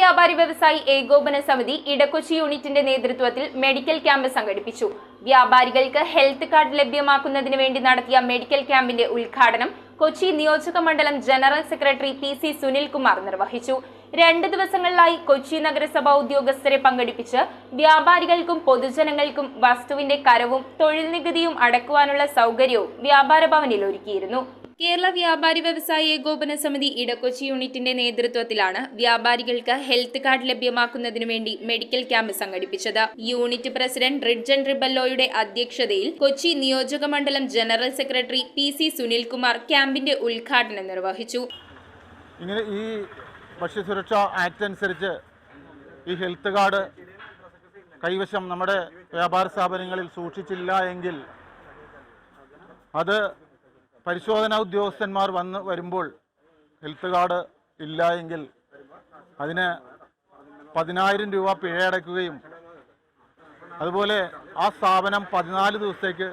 വ്യാപാരി വ്യവസായി ഏകോപന സമിതി ഇടക്കൊച്ചി യൂണിറ്റിന്റെ നേതൃത്വത്തിൽ മെഡിക്കൽ ക്യാമ്പ് സംഘടിപ്പിച്ചു. വ്യാപാരികൾക്ക് ഹെൽത്ത് കാർഡ് ലഭ്യമാക്കുന്നതിന് വേണ്ടി നടത്തിയ മെഡിക്കൽ ക്യാമ്പിന്റെ ഉദ്ഘാടനം കൊച്ചി നിയോജക മണ്ഡലം ജനറൽ സെക്രട്ടറി PC സുനിൽകുമാർ നിർവഹിച്ചു. 2 ദിവസങ്ങളിലായി കൊച്ചി നഗരസഭ ഉദ്യോഗസ്ഥരെ പങ്കെടുപ്പിച്ച് വ്യാപാരികൾക്കും പൊതുജനങ്ങൾക്കും വസ്തുവിന്റെ കരവും തൊഴിൽ നികുതിയും അടക്കുവാനുള്ള സൗകര്യവും വ്യാപാര ഭവനിൽ ഒരുക്കിയിരുന്നു. കേരള വ്യാപാരി വ്യവസായി ഏകോപന സമിതി ഇടക്കൊച്ചി യൂണിറ്റിന്റെ നേതൃത്വത്തിലാണ് വ്യാപാരികൾക്ക് ഹെൽത്ത് കാർഡ് ലഭ്യമാക്കുന്നതിനു വേണ്ടി മെഡിക്കൽ ക്യാമ്പ് സംഘടിപ്പിച്ചത്. യൂണിറ്റ് പ്രസിഡന്റ് റിഡ്ജൻ റിബല്ലോയുടെ അധ്യക്ഷതയിൽ കൊച്ചി നിയോജക മണ്ഡലം ജനറൽ സെക്രട്ടറി PC സുനിൽകുമാർ ക്യാമ്പിന്റെ ഉദ്ഘാടനം നിർവഹിച്ചു. ഇങ്ങനെ ഈ ഭക്ഷ്യസുരക്ഷാ ആക്ട് അനുസരിച്ച് ഈ ഹെൽത്ത് കാർഡ് കൈവശം നമ്മുടെ വ്യാപാര സ്ഥാപനങ്ങളിൽ സൂക്ഷിച്ചില്ല എങ്കിൽ അത് പരിശോധനാ ഉദ്യോഗസ്ഥന്മാർ വരുമ്പോൾ ഹെൽത്ത് കാർഡ് ഇല്ല എങ്കിൽ അതിന് 10,000 രൂപ പിഴ അടയ്ക്കുകയും അതുപോലെ ആ സ്ഥാപനം 14 ദിവസത്തേക്ക്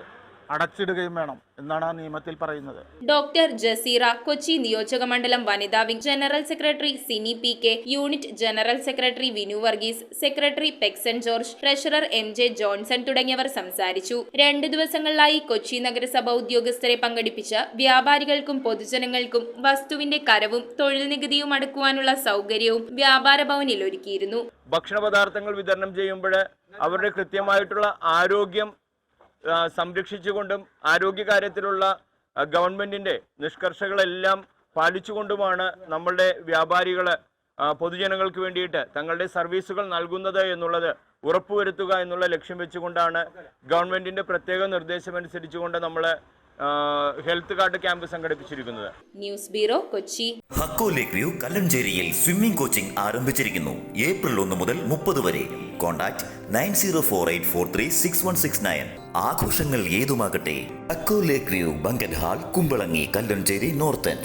അടച്ചിടുകയും വേണം എന്നാണ് ആ നിയമത്തിൽ പറയുന്നത്. ഡോക്ടർ ജസീറ, കൊച്ചി നിയോജക മണ്ഡലം വനിതാ wing general secretary Sini PK, unit general secretary Vinu Varghese, secretary Pexon George, treasurer MJ Johnson തുടങ്ങിയവർ സംസാരിച്ചു. 2 ദിവസങ്ങളിലായി കൊച്ചി നഗരസഭ ഉദ്യോഗസ്ഥരെ പങ്കെടുപ്പിച്ച് വ്യാപാരികൾക്കും പൊതുജനങ്ങൾക്കും വസ്തുവിന്റെ കരവും തൊഴിൽ നികുതിയും അടക്കുവാനുള്ള സൗകര്യവും വ്യാപാര ഭവനിൽ ഒരുക്കിയിരുന്നു. ഭക്ഷണ പദാർത്ഥങ്ങൾ വിതരണം ചെയ്യുമ്പോൾ അവരുടെ കൃത്യമായിട്ടുള്ള ആരോഗ്യം സംരക്ഷിച്ചുകൊണ്ടും ആരോഗ്യകാര്യത്തിലുള്ള ഗവൺമെന്റിന്റെ നിഷ്കർഷകളെല്ലാം പാലിച്ചുകൊണ്ടുമാണ് നമ്മളുടെ വ്യാപാരികൾ പൊതുജനങ്ങൾക്ക് വേണ്ടിയിട്ട് തങ്ങളുടെ സർവീസുകൾ നൽകുന്നത് എന്നുള്ളത് ഉറപ്പുവരുത്തുക എന്നുള്ള ലക്ഷ്യം വെച്ചുകൊണ്ടാണ് ഗവൺമെന്റിന്റെ പ്രത്യേക നിർദ്ദേശമനുസരിച്ചുകൊണ്ട് നമ്മൾ ഹെൽത്ത് കാർഡ് ക്യാമ്പ് സംഘടിപ്പിച്ചിരിക്കുന്നത്. News bureau, Kochi. Hakko lake view കല്ലഞ്ചേരിയിൽ സ്വിമ്മിംഗ് കോച്ചിംഗ് ആരംഭിച്ചിരിക്കുന്നു. ഏപ്രിൽ 1 മുതൽ 30 വരെ. കോൺടാക്ട് 9048436169. ആഘോഷങ്ങൾ ഏതുമാകട്ടെ, Hakko lake view banquet hall, Kumbalangi, Kallanchery, north.